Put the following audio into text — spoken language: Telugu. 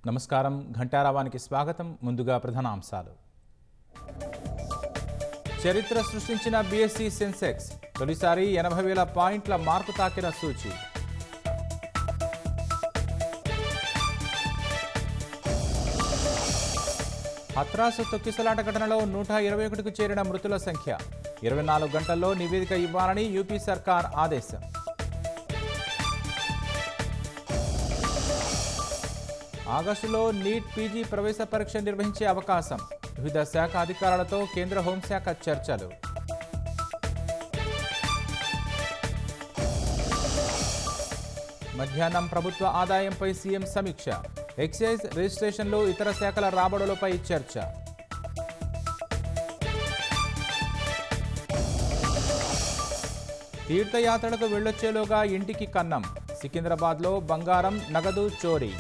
నమస్కారం. ఘంటారావానికి స్వాగతం. ముందుగా ప్రధానాంశాలు. చరిత్ర సృష్టించిన బీఎస్ఈ సెన్సెక్స్ తొలిసారి 80,000 పాయింట్ల మార్కు తాకిన సూచి. హత్రాసు తొక్కిసలాట ఘటనలో 121కు చేరిన మృతుల సంఖ్య. 24 గంటల్లో నివేదిక ఇవ్వాలని యూపీ సర్కార్ ఆదేశం. ఆగస్టులో నీట్ పీజీ ప్రవేశ పరీక్ష నిర్వహించే అవకాశం. వివిధ శాఖ అధికారులతో కేంద్ర హోంశాఖ చర్చలు. మధ్యాహ్నం ప్రభుత్వ ఆదాయంపై సీఎం సమీక్ష. ఎక్సైజ్, రిజిస్ట్రేషన్లు, ఇతర శాఖల రాబడులపై చర్చ. తీర్థయాత్రలకు వెళ్లొచ్చేలోగా ఇంటికి కన్నం. సికింద్రాబాద్లో బంగారం, నగదు చోరీ.